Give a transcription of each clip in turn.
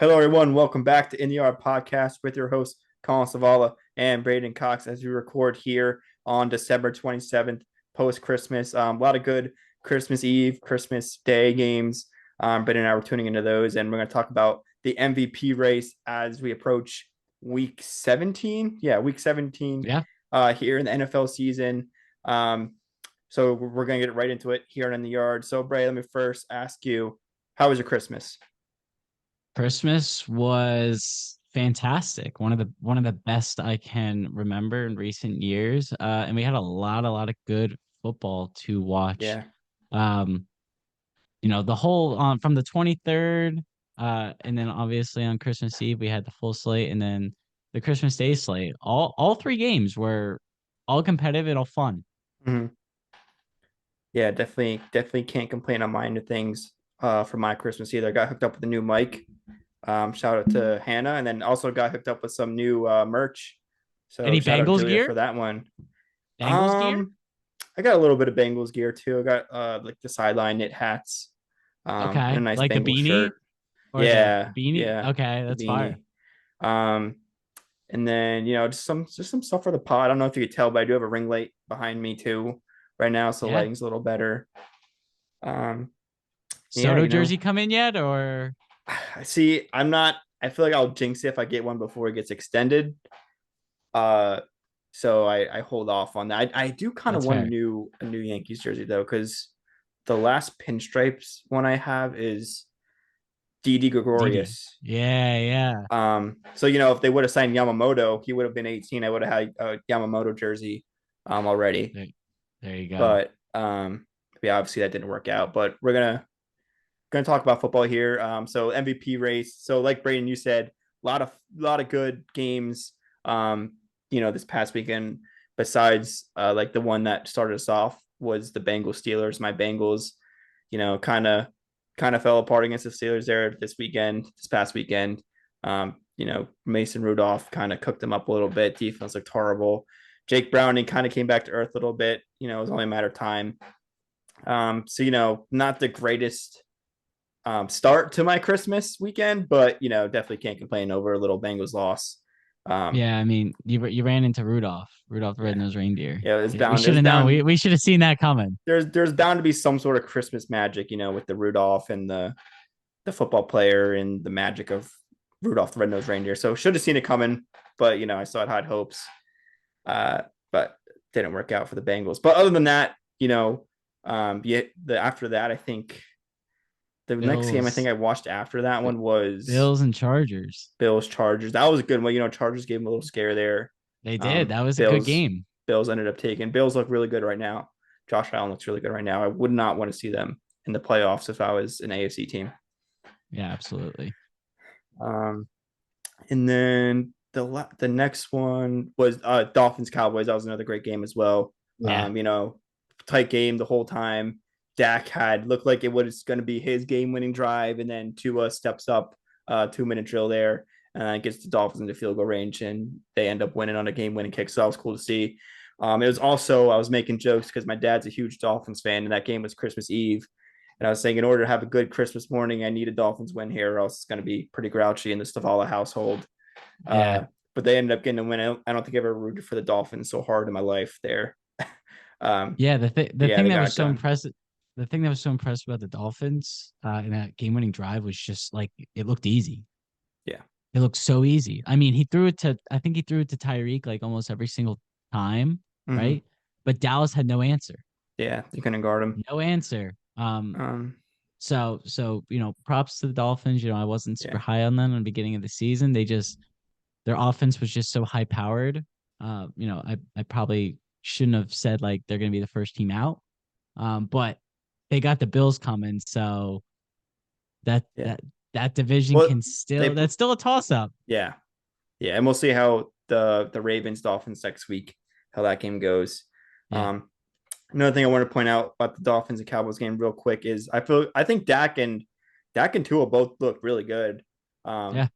Hello, everyone. Welcome back to In the Yard Podcast with your hosts, Colin Savala and Braden Cox, as we record here on December 27th, post Christmas. A lot of good Christmas Eve, Christmas Day games. Braden and I were tuning into those, and we're going to talk about the MVP race as we approach week 17. Yeah, week 17 Yeah. here in the NFL season. So we're going to get right into it here in the yard. So, Bray, let me first ask you, how was your Christmas? Christmas was fantastic. One of the best I can remember in recent years. And we had a lot of good football to watch. Yeah. Um, the whole from the 23rd, and then obviously on Christmas Eve we had the full slate, and then the Christmas Day slate. All three games were all competitive and all fun. Mhm. Yeah, definitely can't complain on my end of things for my Christmas either. I got hooked up with a new mic. Shout out to Hannah, and then also got hooked up with some new merch. So Any shout out Bengals Julia gear? for that one. Bengals gear? Um, I got a little bit of Bengals gear too. I got like the sideline knit hats, and a Okay. nice Like the Bengals beanie shirt. or the Yeah, beanie? yeah, Okay, the that's fire. beanie. Um, and then just some stuff for the pod. I don't know if you could tell, but I do have a ring light behind me too right now, so Yeah. lighting's a little better. Um, yeah, Soto jersey come in yet, or I see. I'm not. I feel like I'll jinx it if I get one before it gets extended. Uh, so I hold off on that. I do kind of that's want a fair. new Yankees jersey though, because the last pinstripes one I have is Didi Didi. Gregorius. Yeah, yeah. So if they would have signed Yamamoto, he would have been 18. I would have had a Yamamoto jersey, already. There, there you go. But yeah, obviously that didn't work out. But we're gonna talk about football here. So MVP race. So like Braden, you said, a lot of good games. This past weekend. Besides, like the one that started us off was the Bengals Steelers. My Bengals, kind of fell apart against the Steelers there this past weekend. Mason Rudolph kind of cooked them up a little bit. Defense looked horrible. Jake Browning kind of came back to earth a little bit. It was only a matter of time. So not the greatest start to my Christmas weekend, but definitely can't complain over a little Bengals loss. Um, Yeah, I mean, you ran into Rudolph the yeah, Red-Nosed Reindeer. yeah, it was We bound. It should was have known. bound. We should have seen that coming. There's bound to be some sort of Christmas magic, with the Rudolph and the football player and the magic of Rudolph the Red-Nosed Reindeer. So should have seen it coming, but I saw it had hopes, but didn't work out for the Bengals. But other than that, yeah, after that, I think the next game I think Bills, I watched after that B- one was Bills and Chargers. Bills Chargers. That was a good one. Chargers gave them a little scare there. They did. That was a good Bills game. Bills ended up taking. Bills look really good right now. Josh Allen looks really good right now. I would not want to see them in the playoffs if I was an AFC team. Yeah, absolutely. Um, and then the next one was Dolphins Cowboys. That was another great game as well. Yeah, Tight game the whole time. Dak had looked like it was going to be his game-winning drive, and then Tua steps up, 2-minute drill there, and gets the Dolphins into field goal range, and they end up winning on a game-winning kick. So that was cool to see. It was also I was making jokes because my dad's a huge Dolphins fan, and that game was Christmas Eve, and I was saying in order to have a good Christmas morning, I need a Dolphins win here, or else it's going to be pretty grouchy in the Stavala household. yeah, Uh, but they ended up getting a win. I don't think I ever rooted for the Dolphins so hard in my life there. yeah. The Yeah, thing they that got was it so done. impressive, the thing that was so impressive about the Dolphins in that game-winning drive was just like it looked easy. Yeah. It looked so easy. I mean, I think he threw it to Tyreek like almost every single time, Mm-hmm. right? But Dallas had no answer. Yeah, you couldn't guard him. No answer. Um, So props to the Dolphins. I wasn't super yeah, high on them in the beginning of the season. Their offense was just so high powered. I probably shouldn't have said like they're gonna be the first team out. But they got the Bills coming, so that yeah. that that division Well, can still they, that's still a toss up. yeah, yeah, and we'll see how the Ravens Dolphins next week how that game goes. Yeah. Another thing I want to point out about the Dolphins and Cowboys game real quick is I think Dak and Tua both look really good. Um, Yeah.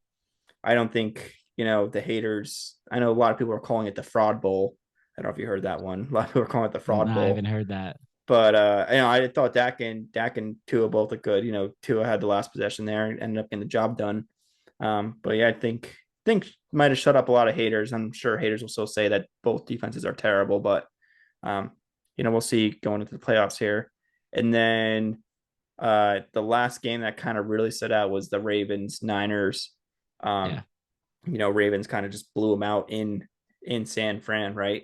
I don't think the haters. I know a lot of people are calling it the Fraud Bowl. I don't know if you heard that one. A lot of people are calling it the No, Fraud I Bowl. haven't heard that. But I thought Dak and Tua both look good. Tua had the last possession there and ended up getting the job done. But yeah, I think might have shut up a lot of haters. I'm sure haters will still say that both defenses are terrible, but um, we'll see going into the playoffs here. And then the last game that kind of really stood out was the Ravens Niners. Yeah. Um, Ravens kind of just blew them out in San Fran, right?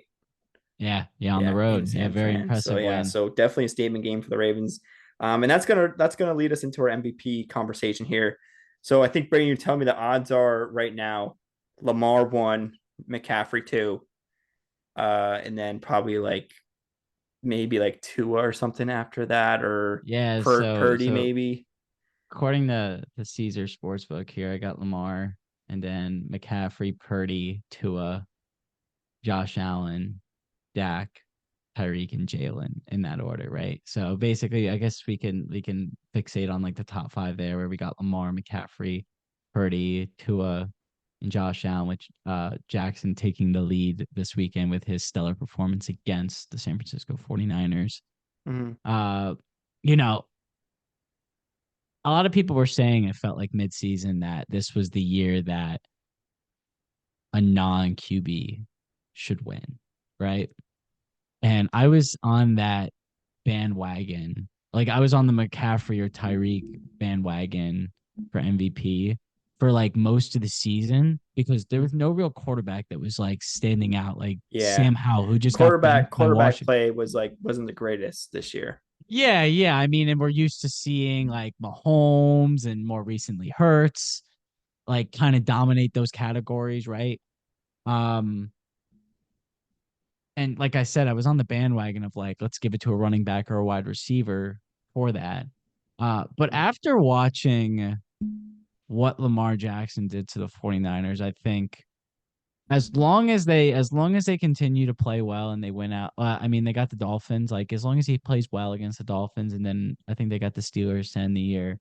Yeah. Yeah. On the Yeah, in road. Yeah. San Very Fran. So impressive yeah, win. so definitely a statement game for the Ravens. And that's gonna lead us into our MVP conversation here. So I think Brady, you tell me the odds are right now, Lamar 1, McCaffrey 2, and then probably like maybe like Tua or something after that, or Yeah. So, Purdy maybe. according to the Caesar Sportsbook here, I got Lamar and then McCaffrey, Purdy, Tua, Josh Allen, Dak, Tyreek, and Jalen in that order, right? So basically, I guess we can fixate on like the top five there, where we got Lamar, McCaffrey, Purdy, Tua, and Josh Allen, which Jackson taking the lead this weekend with his stellar performance against the San Francisco 49ers. Mm-hmm. Uh, you know, a lot of people were saying it felt like midseason that this was the year that a non QB should win, right? And I was on that bandwagon. Like I was on the McCaffrey or Tyreek bandwagon for MVP for like most of the season because there was no real quarterback that was like standing out, like Yeah, Sam Howell, who just got benched by quarterback Washington. play wasn't the greatest this year. Yeah, yeah. I mean, and we're used to seeing like Mahomes and more recently Hurts like kind of dominate those categories, right? Um, and like I said, I was on the bandwagon of like, let's give it to a running back or a wide receiver for that. But after watching what Lamar Jackson did to the 49ers, I think as long as they continue to play well and they win out, I mean, they got the Dolphins, like as long as he plays well against the Dolphins, and then I think they got the Steelers to end the year.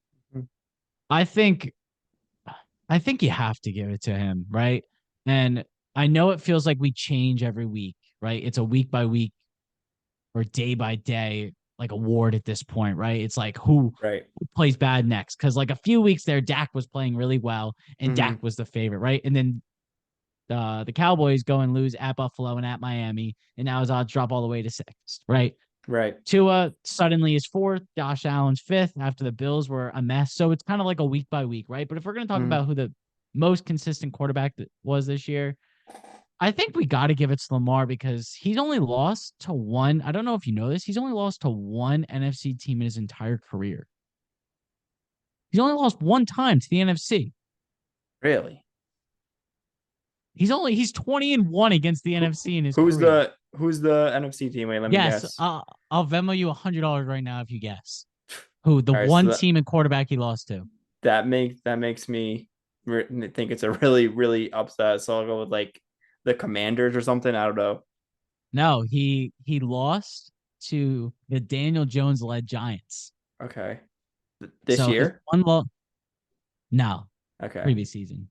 I think I think you have to give it to him, right? And I know it feels like we change every week, right? It's a week by week or day by day like award at this point, right? It's like Right. who plays bad next? Because like a few weeks there, Dak was playing really well, and Dak Mm-hmm. was the favorite, right? And then the Cowboys go and lose at Buffalo and at Miami, and now his odds drop all the way to sixth, right? Right. Tua suddenly is fourth. Josh Allen's fifth after the Bills were a mess. So it's kind of like a week by week, right? But if we're going to talk Mm-hmm. about who the most consistent quarterback that was this year, I think we got to give it to Lamar because he's only lost to one. I don't know if you know this. He's only lost to one NFC team in his entire career. He's only lost one time to the NFC. Really? He's 20-1 against the Who, NFC in his career. who's the NFC team? Wait, let me Yes, guess. I'll Venmo you $100 right now if you guess who the All right, so one team and quarterback he lost to. that makes me think it's a really upset. So I'll go with like the Commanders or something. I don't know. No, he lost to the Daniel Jones led Giants. Okay, this So his year. one loss, no, Okay, previous season.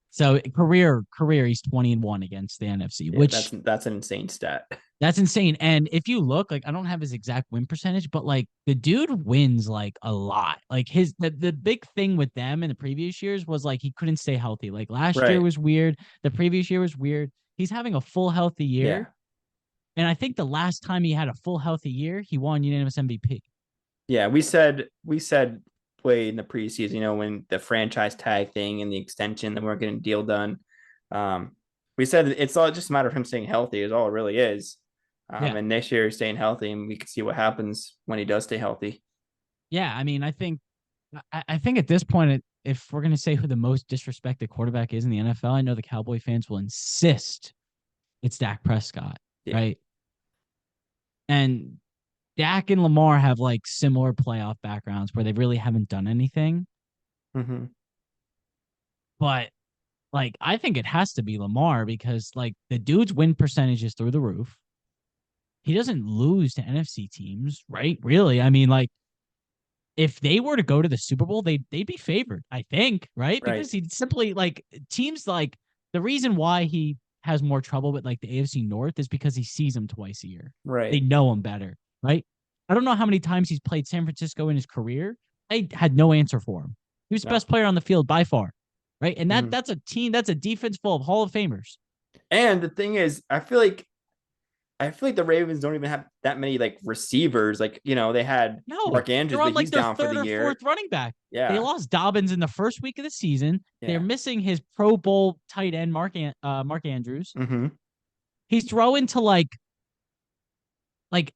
So career, he's 20-1 against the NFC, yeah, that's which that's an insane stat. that's insane. And if you look, like I don't have his exact win percentage, but like the dude wins like a lot. Like the big thing with them in the previous years was like he couldn't stay healthy. Like last year Right. was weird. The previous year was weird. He's having a full healthy year. Yeah. And I think the last time he had a full healthy year, he won unanimous MVP. Yeah. We said way in the preseason, when the franchise tag thing and the extension that weren't getting a deal done. Um, we said it's all just a matter of him staying healthy is all it really is. Yeah. And next year he's staying healthy, and we can see what happens when he does stay healthy. Yeah. I mean, I think at this point, if we're gonna say who the most disrespected quarterback is in the NFL, I know the Cowboy fans will insist it's Dak Prescott, Yeah. right? And Dak and Lamar have like similar playoff backgrounds where they really haven't done anything. Mm-hmm. But like I think it has to be Lamar because like the dude's win percentage is through the roof. He doesn't lose to NFC teams, right? Really. I mean, like if they were to go to the Super Bowl, they'd be favored, I think, right? Right. Because he simply like teams like the reason why he has more trouble with like the AFC North is because he sees them twice a year. They Right. know him better, right? I don't know how many times he's played San Francisco in his career. I had no answer for him. He was the No. best player on the field by far. right? And Mhm. that's a team, that's a defense full of Hall of Famers. And the thing is, I feel like the Ravens don't even have that many like receivers. Like, they had No, Mark Andrews, they're but on he's like their down for third the or year. fourth running back. They Yeah. lost Dobbins in the first week of the season. They're Yeah. missing his Pro Bowl tight end Mark Andrews. Mm-hmm. He's throwing to like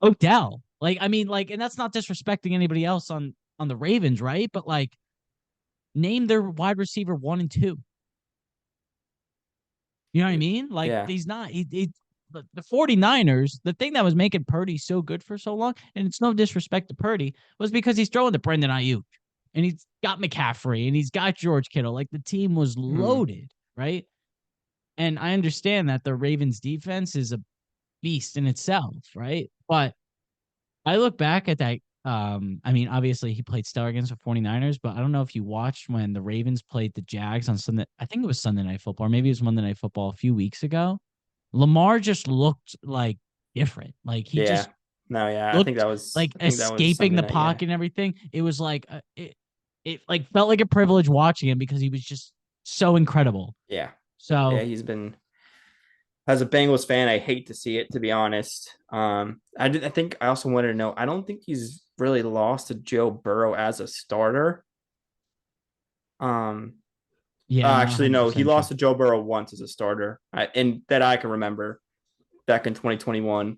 Odell. Like I mean, like, and that's not disrespecting anybody else on the Ravens, right? But like, name their wide receiver 1 and 2. You know what I mean? Like Yeah. he's not the 49ers, the thing that was making Purdy so good for so long, and it's no disrespect to Purdy, was because he's throwing to Brendan Ayuk and he's got McCaffrey and he's got George Kittle. Like the team was Mm. loaded, right? And I understand that the Ravens defense is a beast in itself, right? But I look back at that. I mean, obviously he played stellar against the 49ers, but I don't know if you watched when the Ravens played the Jags on Sunday. I think it was Sunday Night Football, or maybe it was Monday Night Football a few weeks ago. Lamar just looked like different. Like he Yeah. just No, yeah. I think looked that was like I think that was escaping Sunday the night. Yeah. pocket and everything. It was like it like felt like a privilege watching him because he was just so incredible. Yeah. Yeah. So He's been as a Bengals fan, I hate to see it, to be honest. I think I also wanted to know. I don't think he's really lost to Joe Burrow as a starter. Um, yeah, I'm not Actually, no, he 100% sure. lost to Joe Burrow once as a starter, and that I can remember back in 2021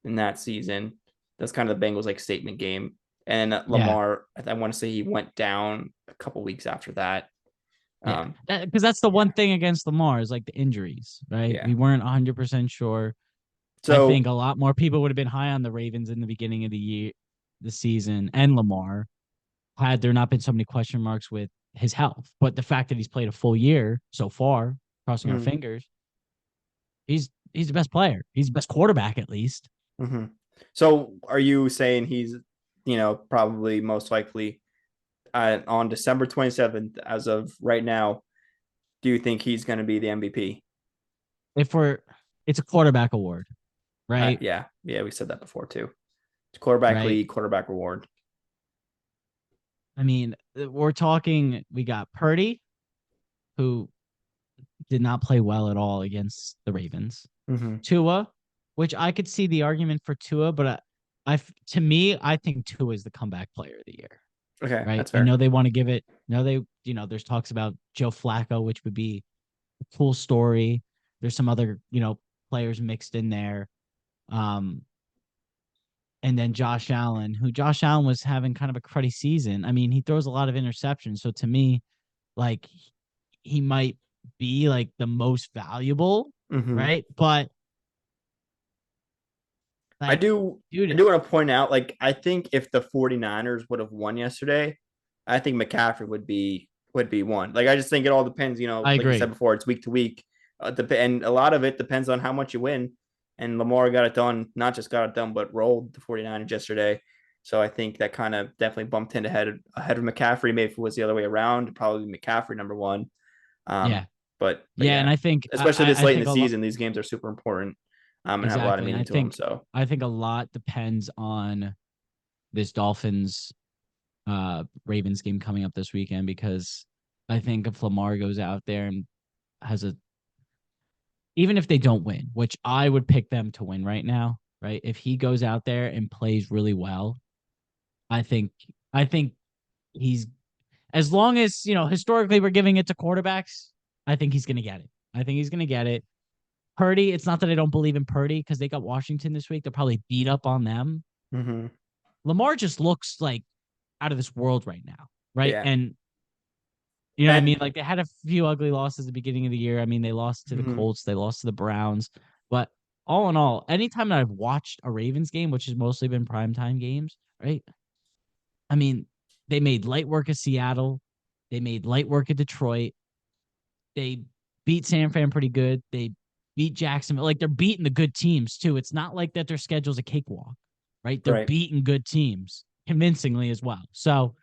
in that season. That's kind of the Bengals like statement game. And Yeah, Lamar, I want to say he went down a couple weeks after that. yeah, Um, because that's the yeah, one thing against Lamar is like the injuries, right? yeah. We weren't 100% sure. I think So, a lot more people would have been high on the Ravens in the beginning of the year, the season, and Lamar had there not been so many question marks with his health. But the fact that he's played a full year so far, crossing our mm-hmm, fingers, he's the best player. He's the best quarterback at least. mm-hmm. So are you saying he's, probably most likely on December 27th, as of right now? Do you think he's going to be the MVP? If we're it's a quarterback award, right? Yeah, yeah, we said that before too. It's quarterback Right. league, quarterback reward. I mean, we're talking we got Purdy, who did not play well at all against the Ravens. Mm-hmm. Tua, which I could see the argument for Tua, but to me, I think Tua is the comeback player of the year. Okay, Right? that's I know fair. they want to give it. No, they there's talks about Joe Flacco, which would be a cool story. There's some other players mixed in there. Um, and then Josh Allen was having kind of a cruddy season. I mean, he throws a lot of interceptions, so to me, like he might be like the most valuable, Mm-hmm. right? But I like, do I dude, do want to point out, like, I think if the 49ers would have won yesterday, I think McCaffrey would be one. Like, I just think it all depends, I like you agree. said before, it's week to week. And a lot of it depends on how much you win. And Lamar got it done, not just got it done, but rolled the 49ers yesterday. So I think that kind of definitely bumped him ahead of McCaffrey. Maybe if it was the other way around, probably McCaffrey number one. Yeah, But yeah, and yeah, I think especially this I late in think the a lot season, these games are super important, and have a lot of exactly, and meaning to them. So I think a lot depends on this Dolphins Ravens game coming up this weekend because I think if Lamar goes out there and has a even if they don't win, which I would pick them to win right now, right? If he goes out there and plays really well, I think I think he's as long as, historically we're giving it to quarterbacks, I think he's going to get it. I think he's going to get it. Purdy, it's not that I don't believe in Purdy because they got Washington this week. They'll probably beat up on them. mm-hmm. Lamar just looks like out of this world right now, right? Yeah, And you know what I and mean? Like they had a few ugly losses at the beginning of the year. I mean, they lost to the mm-hmm. Colts, they lost to the Browns, but all in all, anytime that I've watched a Ravens game, which has mostly been primetime games, right? I mean, they made light work of Seattle, they made light work of Detroit, they beat San Fran pretty good, they beat Jacksonville. Like they're beating the good teams too. It's not like that their schedule's a cakewalk, right? They're Right, beating good teams convincingly as well. So,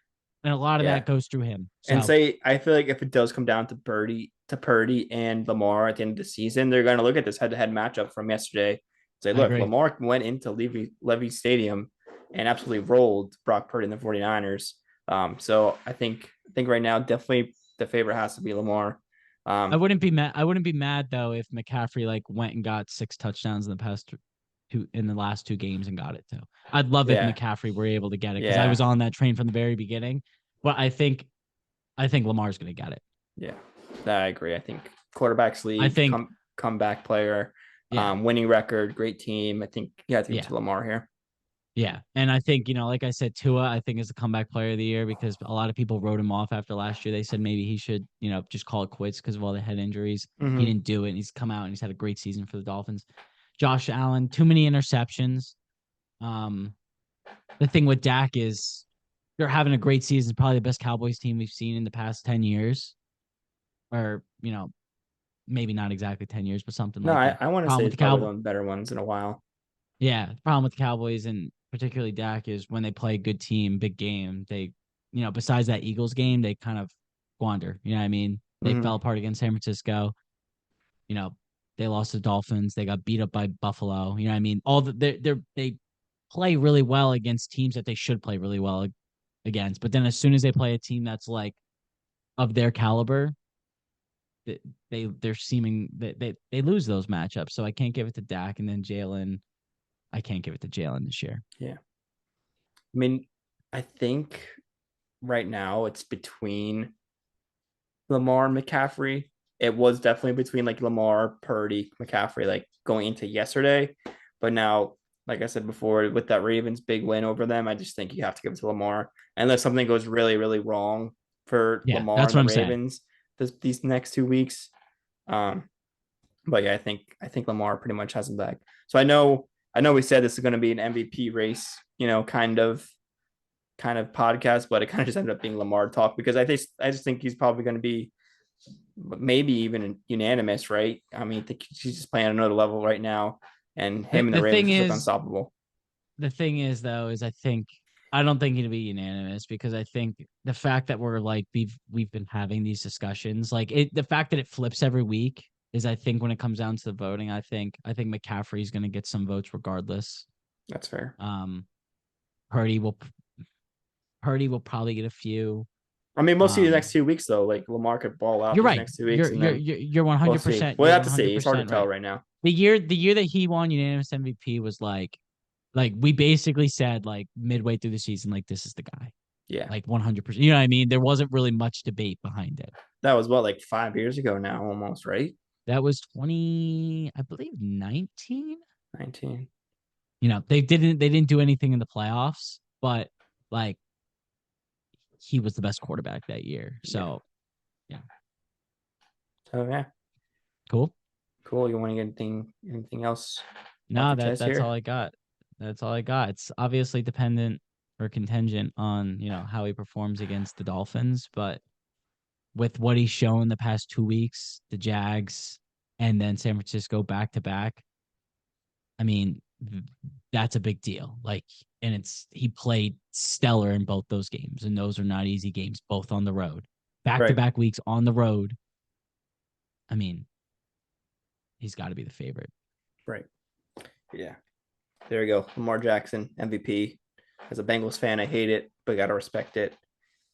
and a lot of that yeah, goes through him. and So say I feel like if it does come down to Purdy and Lamar at the end of the season, they're going to look at this head-to-head matchup from yesterday. Say, I look, agree. Lamar went into Levy Stadium and absolutely rolled Brock Purdy and the 49ers. So I think right now, definitely the favorite has to be Lamar. I Um, wouldn't be mad. I wouldn't be mad though if McCaffrey like went and got 6 touchdowns in the past two in the last 2 games and got it too. I'd love if yeah, McCaffrey were able to get it because I yeah, was on that train from the very beginning. But I think Lamar's gonna get it. yeah. I agree. I think quarterbacks I league, think comeback player, yeah, winning record, great team. I think you have to give it yeah. to Lamar here. Yeah. And I think, like I said, Tua, I think is the comeback player of the year because a lot of people wrote him off after last year. They said maybe he should, just call it quits because of all the head injuries. He Mm-hmm. didn't do it. And he's come out and he's had a great season for the Dolphins. Josh Allen, too many interceptions. Um, the thing with Dak is they're having a great season, probably the best Cowboys team we've seen in the past 10 years. Or, maybe not exactly 10 years, but something No, like that. I want to Problem say with it's the probably Cowboys. one of the better ones in a while. Yeah, the problem with the Cowboys and particularly Dak is when they play a good team, big game, they, besides that Eagles game, they kind of squander. You know what I mean? They Mm-hmm. fell apart against San Francisco. You know, they lost to the Dolphins. They got beat up by Buffalo. You know what I mean? They play really well against teams that they should play really well against. But then as soon as they play a team that's like of their caliber, they're seeming they lose those matchups. So I can't give it to Dak and then Jalen. I can't give it to Jalen this year. Yeah. I mean, I think right now it's between Lamar and McCaffrey. It was definitely between like Lamar, Purdy, McCaffrey, like going into yesterday. But now, like I said before, with that Ravens big win over them, I just think you have to give it to Lamar. Unless something goes really, really wrong for Yeah, Lamar that's and what the I'm saying. Ravens these next 2 weeks. Um, but yeah, I think Lamar pretty much has him back. So I know we said this is going to be an MVP race, kind of podcast, but it kind of just ended up being Lamar talk because I just think he's probably going to be maybe even unanimous, right? I mean, I think he's just playing at another level right now, and The him and the the Ravens thing just look is, unstoppable. the thing is though, is I don't think it'll be unanimous because I think the fact that we're like we've been having these discussions, like the fact that it flips every week is I think when it comes down to the voting, I think McCaffrey's gonna get some votes regardless. That's fair. Um Purdy will Purdy will probably get a few. I mean, we'll see the Um next 2 weeks though. Like Lamar could ball out you're these right. next 2 weeks, You're and you're then you're you're we'll see. 100%. We'll You're have to see. It's hard to 100% tell right. right now. The year that he won unanimous MVP was like we basically said like midway through the season, like this is the guy, Yeah, like 100%. You know what I mean? There wasn't really much debate behind it. that was what like 5 years ago now, almost right. That was 20, I believe 19. 19. They didn't do anything in the playoffs, but like he was the best quarterback that year. Yeah. So yeah, So yeah, cool. cool. You want to get anything else off No, your chest that's all here? I got. That's all I got. It's obviously dependent or contingent on how he performs against the Dolphins, but with what he's shown the past 2 weeks, the Jags, and then San Francisco back to back. I mean, that's a big deal. Like, and he played stellar in both those games, and those are not easy games, both on the road, back to Right. back weeks on the road. I mean, he's got to be the favorite. Right. Yeah. There you go. Lamar Jackson, MVP. As a Bengals fan, I hate it, but gotta respect it.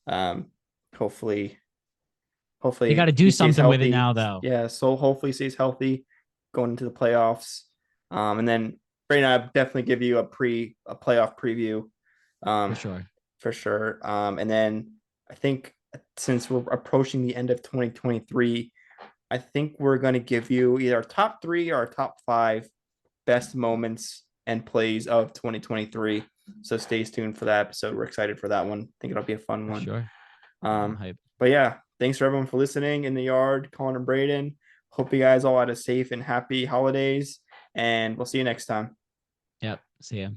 Um, hopefully, They got to hopefully do he stays something with it healthy. now, though, Yeah, so hopefully he stays healthy going into the playoffs. And then right now, I'll definitely give you a playoff preview, for um, sure. for sure. And then I think since we're approaching the end of 2023, I think we're going to give you either our top three or our top five best moments and plays of 2023. So stay tuned for that episode. We're excited for that one. I think it'll be a fun For one. sure. Yeah, I'm Um, hyped. but yeah, thanks for everyone for listening in the yard, Collin and Braeden. Hope you guys all had a safe and happy holidays, and we'll see you next time. Yep. See ya.